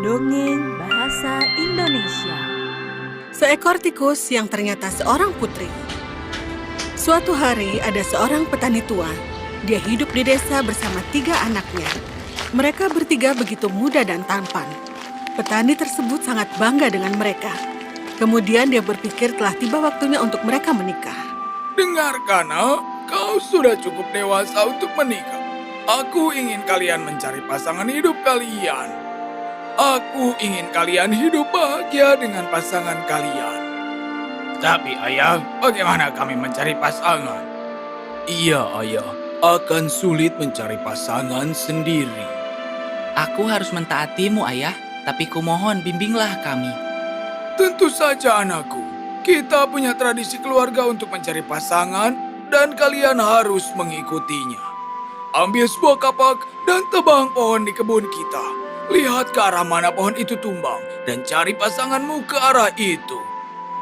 Dongeng Bahasa Indonesia. Seekor tikus yang ternyata seorang putri. Suatu hari ada seorang petani tua. Dia hidup di desa bersama 3 anaknya. Mereka bertiga begitu muda dan tampan. Petani tersebut sangat bangga dengan mereka. Kemudian dia berpikir telah tiba waktunya untuk mereka menikah. Dengarkan, nak, kau sudah cukup dewasa untuk menikah. Aku ingin kalian mencari pasangan hidup kalian. Aku ingin kalian hidup bahagia dengan pasangan kalian. Tapi ayah, bagaimana kami mencari pasangan? Iya ayah, akan sulit mencari pasangan sendiri. Aku harus mentaatimu, ayah. Tapi kumohon bimbinglah kami. Tentu saja anakku, kita punya tradisi keluarga untuk mencari pasangan dan kalian harus mengikutinya. Ambil sebuah kapak dan tebang pohon di kebun kita. Lihat ke arah mana pohon itu tumbang dan cari pasanganmu ke arah itu.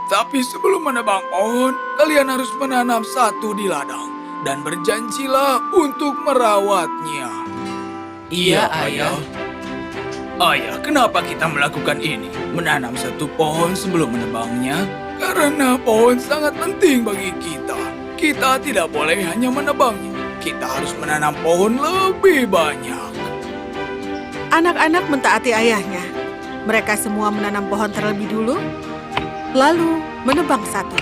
Tapi sebelum menebang pohon, kalian harus menanam satu di ladang dan berjanjilah untuk merawatnya. Iya, ayah. Ayah, kenapa kita melakukan ini? Menanam satu pohon sebelum menebangnya? Karena pohon sangat penting bagi kita. Kita tidak boleh hanya menebangnya. Kita harus menanam pohon lebih banyak. Anak-anak mentaati ayahnya. Mereka semua menanam pohon terlebih dulu, lalu menebang satu.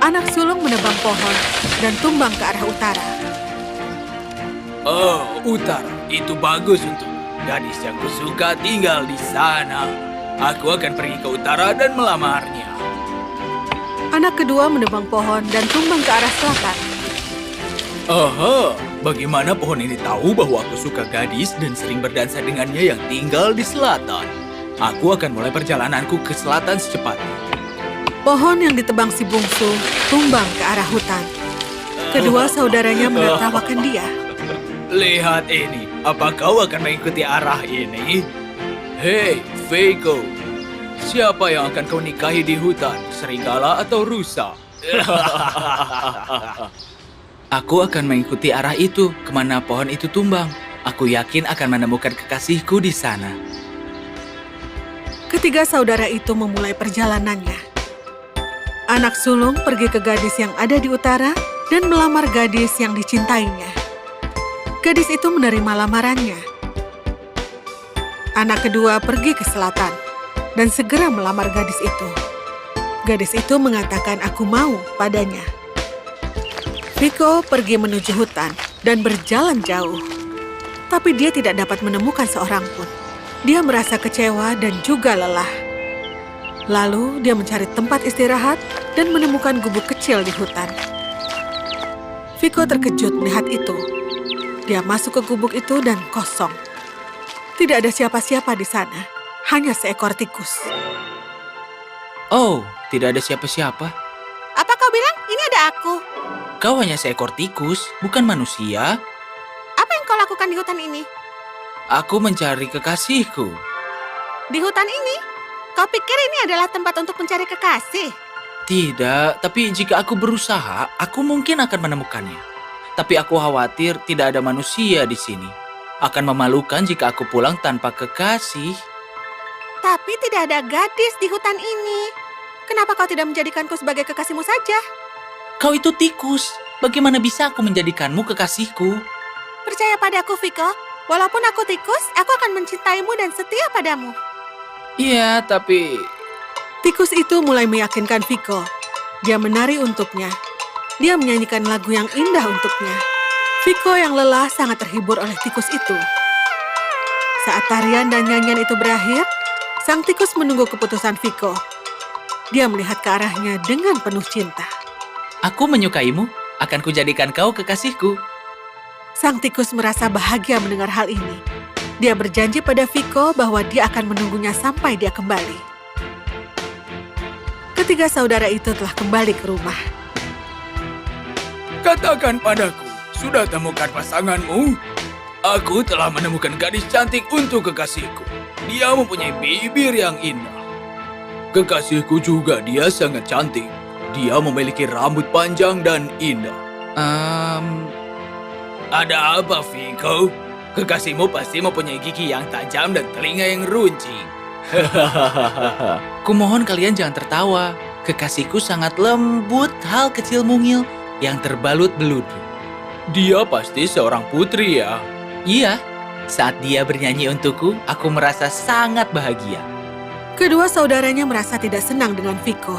Anak sulung menebang pohon dan tumbang ke arah utara. Oh, utara. Itu bagus untuk gadis yang kusuka tinggal di sana. Aku akan pergi ke utara dan melamarnya. Anak kedua menebang pohon dan tumbang ke arah selatan. Aha, bagaimana pohon ini tahu bahwa aku suka gadis dan sering berdansa dengannya yang tinggal di selatan? Aku akan mulai perjalananku ke selatan secepatnya. Pohon yang ditebang si bungsu tumbang ke arah hutan. Kedua saudaranya menertawakan dia. Lihat ini, apa kau akan mengikuti arah ini? Hei, Vego, siapa yang akan kau nikahi di hutan, serigala atau rusa? Aku akan mengikuti arah itu, kemana pohon itu tumbang. Aku yakin akan menemukan kekasihku di sana. Ketiga saudara itu memulai perjalanannya. Anak sulung pergi ke gadis yang ada di utara dan melamar gadis yang dicintainya. Gadis itu menerima lamarannya. Anak kedua pergi ke selatan dan segera melamar gadis itu. Gadis itu mengatakan aku mau padanya. Viko pergi menuju hutan dan berjalan jauh. Tapi dia tidak dapat menemukan seorang pun. Dia merasa kecewa dan juga lelah. Lalu dia mencari tempat istirahat dan menemukan gubuk kecil di hutan. Viko terkejut melihat itu. Dia masuk ke gubuk itu dan kosong. Tidak ada siapa-siapa di sana, hanya seekor tikus. Oh, tidak ada siapa-siapa. Apa kau bilang? Ini ada aku. Kau hanya seekor tikus, bukan manusia. Apa yang kau lakukan di hutan ini? Aku mencari kekasihku. Di hutan ini? Kau pikir ini adalah tempat untuk mencari kekasih? Tidak, tapi jika aku berusaha, aku mungkin akan menemukannya. Tapi aku khawatir tidak ada manusia di sini. Akan memalukan jika aku pulang tanpa kekasih. Tapi tidak ada gadis di hutan ini. Kenapa kau tidak menjadikanku sebagai kekasihmu saja? Kau itu tikus. Bagaimana bisa aku menjadikanmu kekasihku? Percaya padaku, Viko. Walaupun aku tikus, aku akan mencintaimu dan setia padamu. Iya, tapi... Tikus itu mulai meyakinkan Viko. Dia menari untuknya. Dia menyanyikan lagu yang indah untuknya. Viko yang lelah sangat terhibur oleh tikus itu. Saat tarian dan nyanyian itu berakhir, sang tikus menunggu keputusan Viko. Dia melihat ke arahnya dengan penuh cinta. Aku menyukaimu, akan kujadikan kau kekasihku. Sang tikus merasa bahagia mendengar hal ini. Dia berjanji pada Viko bahwa dia akan menunggunya sampai dia kembali. Ketiga saudara itu telah kembali ke rumah. Katakan padaku, sudah temukan pasanganmu? Aku telah menemukan gadis cantik untuk kekasihku. Dia mempunyai bibir yang indah. Kekasihku juga dia sangat cantik. Dia memiliki rambut panjang dan indah. Ada apa, Viko? Kekasihmu pasti mempunyai gigi yang tajam dan telinga yang runcing. Kumohon kalian jangan tertawa. Kekasihku sangat lembut, hal kecil mungil yang terbalut beludu. Dia pasti seorang putri ya. Iya, saat dia bernyanyi untukku, aku merasa sangat bahagia. Kedua saudaranya merasa tidak senang dengan Viko.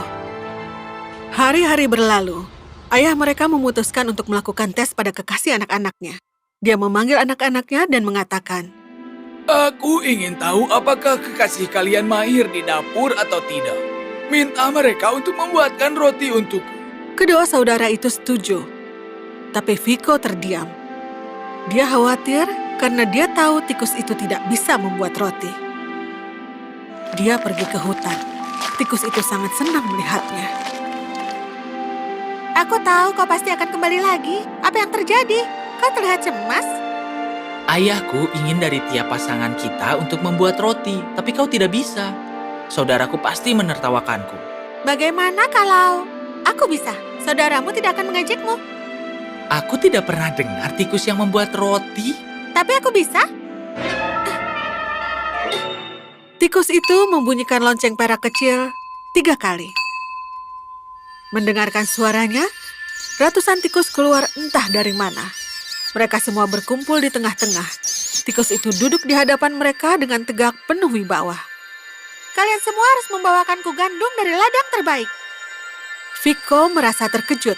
Hari-hari berlalu. Ayah mereka memutuskan untuk melakukan tes pada kekasih anak-anaknya. Dia memanggil anak-anaknya dan mengatakan, Aku ingin tahu apakah kekasih kalian mahir di dapur atau tidak. Minta mereka untuk membuatkan roti untukku. kedua saudara itu setuju. Tapi Viko terdiam. Dia khawatir karena dia tahu tikus itu tidak bisa membuat roti. Dia pergi ke hutan. Tikus itu sangat senang melihatnya. Aku tahu kau pasti akan kembali lagi. Apa yang terjadi? Kau terlihat cemas. Ayahku ingin dari tiap pasangan kita untuk membuat roti, tapi kau tidak bisa. Saudaraku pasti menertawakanku. Bagaimana kalau aku bisa? Saudaramu tidak akan mengejekmu. Aku tidak pernah dengar tikus yang membuat roti. Tapi aku bisa. Tikus itu membunyikan lonceng perak kecil 3 kali. Mendengarkan suaranya, ratusan tikus keluar entah dari mana. Mereka semua berkumpul di tengah-tengah. Tikus itu duduk di hadapan mereka dengan tegak penuh wibawa. Kalian semua harus membawakanku gandum dari ladang terbaik. Viko merasa terkejut.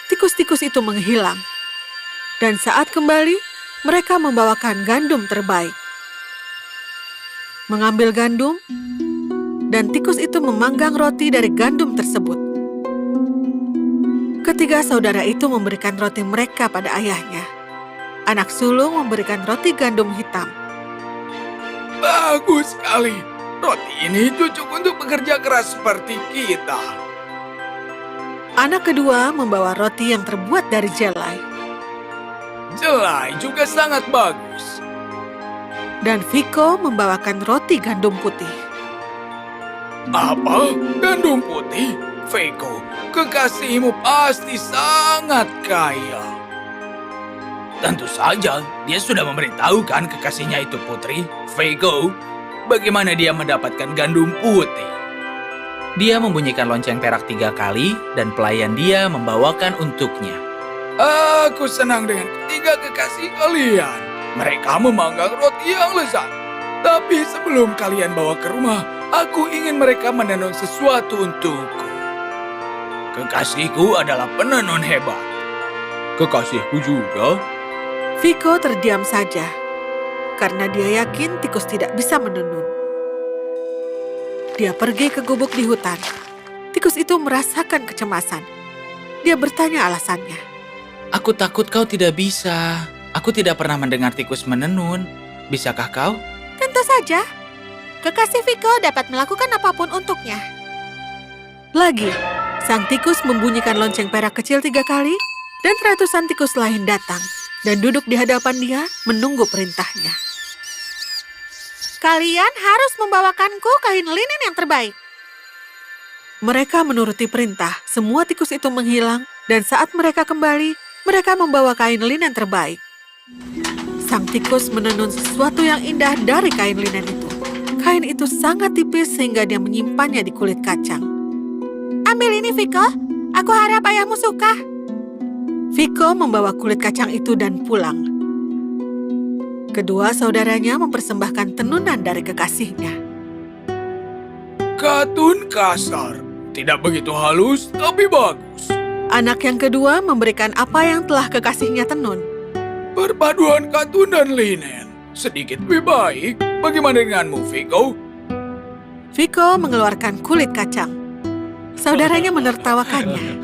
Tikus-tikus itu menghilang. Dan saat kembali, mereka membawakan gandum terbaik. Mengambil gandum, dan tikus itu memanggang roti dari gandum tersebut. Ketiga saudara itu memberikan roti mereka pada ayahnya. Anak sulung memberikan roti gandum hitam. Bagus sekali. Roti ini cocok untuk bekerja keras seperti kita. Anak kedua membawa roti yang terbuat dari jelai. Jelai juga sangat bagus. Dan Viko membawakan roti gandum putih. Apa? Gandum putih? Veko, kekasihmu pasti sangat kaya. Tentu saja, dia sudah memberitahukan kekasihnya itu putri. Veko, bagaimana dia mendapatkan gandum putih? Dia membunyikan lonceng perak 3 kali dan pelayan dia membawakan untuknya. Aku senang dengan ketiga kekasih kalian. Mereka memanggang roti yang lezat. Tapi sebelum kalian bawa ke rumah, aku ingin mereka menenun sesuatu untukku. Kekasihku adalah penenun hebat. Kekasihku juga. Viko terdiam saja, karena dia yakin tikus tidak bisa menenun. Dia pergi ke gubuk di hutan. Tikus itu merasakan kecemasan. Dia bertanya alasannya. Aku takut kau tidak bisa. Aku tidak pernah mendengar tikus menenun. Bisakah kau? Tentu saja. Kekasih Viko dapat melakukan apapun untuknya. Lagi, sang tikus membunyikan lonceng perak kecil 3 kali, dan ratusan tikus lain datang dan duduk di hadapan dia menunggu perintahnya. Kalian harus membawakanku kain linen yang terbaik. Mereka menuruti perintah. Semua tikus itu menghilang, dan saat mereka kembali, mereka membawa kain linen terbaik. Sang tikus menenun sesuatu yang indah dari kain linen itu. Kain itu sangat tipis sehingga dia menyimpannya di kulit kacang. Ambil ini, Viko. Aku harap ayahmu suka. Viko membawa kulit kacang itu dan pulang. Kedua saudaranya mempersembahkan tenunan dari kekasihnya. Katun kasar. Tidak begitu halus, tapi bagus. Anak yang kedua memberikan apa yang telah kekasihnya tenun. Perpaduan katun dan linen. Sedikit lebih baik. Bagaimana denganmu, Viko? Viko mengeluarkan kulit kacang. Saudaranya menertawakannya.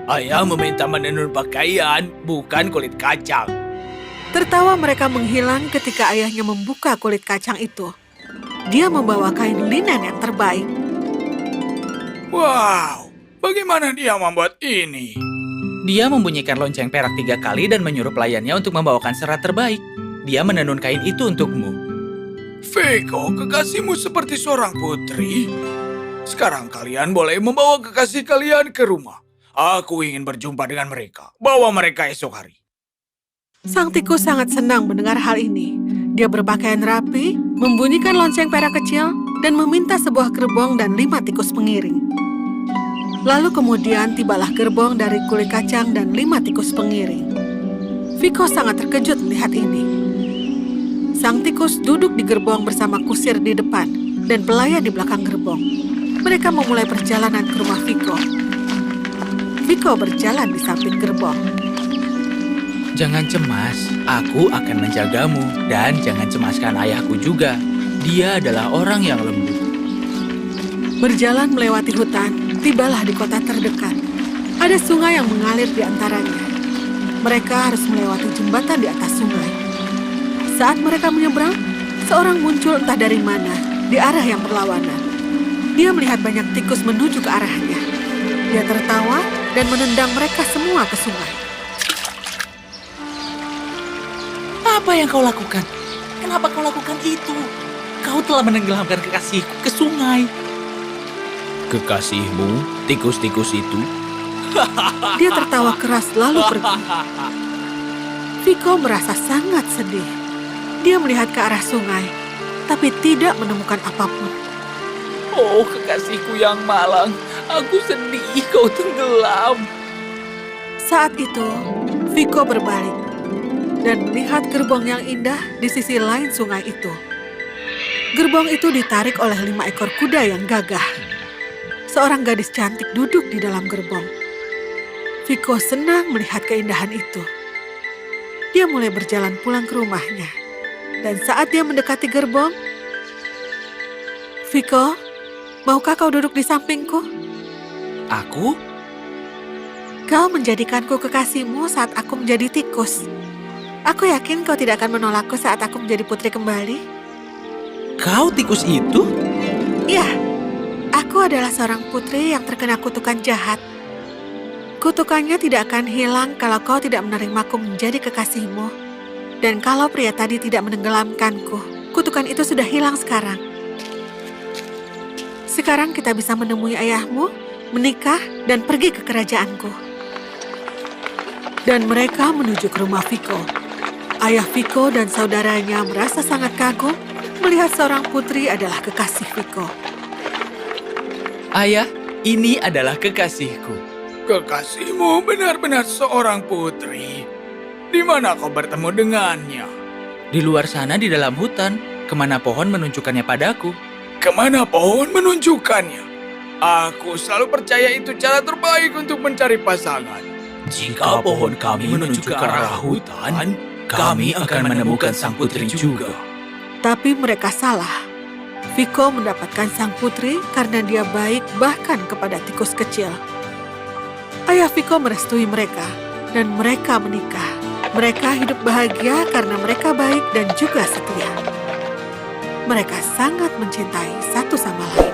Ayah meminta menenun pakaian, bukan kulit kacang. Tertawa mereka menghilang ketika ayahnya membuka kulit kacang itu. Dia membawa kain linen yang terbaik. Wow, bagaimana dia membuat ini? Dia membunyikan lonceng perak 3 kali dan menyuruh pelayannya untuk membawakan serat terbaik. Dia menenun kain itu untukmu. Viko, kekasihmu seperti seorang putri. Sekarang kalian boleh membawa kekasih kalian ke rumah. Aku ingin berjumpa dengan mereka. Bawa mereka esok hari. Sang tikus sangat senang mendengar hal ini. Dia berpakaian rapi, membunyikan lonceng perak kecil, dan meminta sebuah gerbong dan 5 tikus pengiring. Lalu kemudian tibalah gerbong dari kulit kacang dan 5 tikus pengiring. Viko sangat terkejut melihat ini. Sang tikus duduk di gerbong bersama kusir di depan dan pelayan di belakang gerbong. Mereka memulai perjalanan ke rumah Viko. Viko berjalan di samping gerbong. Jangan cemas, aku akan menjagamu. Dan jangan cemaskan ayahku juga. Dia adalah orang yang lembut. Berjalan melewati hutan, tibalah di kota terdekat. Ada sungai yang mengalir di antaranya. Mereka harus melewati jembatan di atas sungai. Saat mereka menyeberang, seorang muncul entah dari mana, di arah yang berlawanan. Dia melihat banyak tikus menuju ke arahnya. Dia tertawa dan menendang mereka semua ke sungai. Apa yang kau lakukan? Kenapa kau lakukan itu? Kau telah menenggelamkan kekasihku ke sungai. Kekasihmu, tikus-tikus itu? Dia tertawa keras lalu pergi. Viko merasa sangat sedih. Dia melihat ke arah sungai, tapi tidak menemukan apapun. Oh, kekasihku yang malang. Aku sedih kau tenggelam. Saat itu, Viko berbalik dan melihat gerbong yang indah di sisi lain sungai itu. Gerbong itu ditarik oleh 5 ekor kuda yang gagah. Seorang gadis cantik duduk di dalam gerbong. Viko senang melihat keindahan itu. Dia mulai berjalan pulang ke rumahnya. Dan saat dia mendekati gerbong, Viko, maukah kau duduk di sampingku? Aku? Kau menjadikanku kekasihmu saat aku menjadi tikus. Aku yakin kau tidak akan menolakku saat aku menjadi putri kembali. Kau tikus itu? Ya, aku adalah seorang putri yang terkena kutukan jahat. Kutukannya tidak akan hilang kalau kau tidak menerimaku menjadi kekasihmu. Dan kalau pria tadi tidak menenggelamkanku, kutukan itu sudah hilang sekarang. Sekarang kita bisa menemui ayahmu, menikah, dan pergi ke kerajaanku. Dan mereka menuju ke rumah Viko. Ayah Viko dan saudaranya merasa sangat kagum melihat seorang putri adalah kekasih Viko. Ayah, ini adalah kekasihku. Kekasihmu benar-benar seorang putri. Di mana kau bertemu dengannya? Di luar sana di dalam hutan, kemana pohon menunjukkannya padaku. Kemana pohon menunjukkannya? Aku selalu percaya itu cara terbaik untuk mencari pasangan. Jika pohon kami menunjuk ke arah hutan, kami akan menemukan sang putri juga. Tapi mereka salah. Viko mendapatkan sang putri karena dia baik bahkan kepada tikus kecil. Ayah Viko merestui mereka dan mereka menikah. Mereka hidup bahagia karena mereka baik dan juga setia. Mereka sangat mencintai satu sama lain.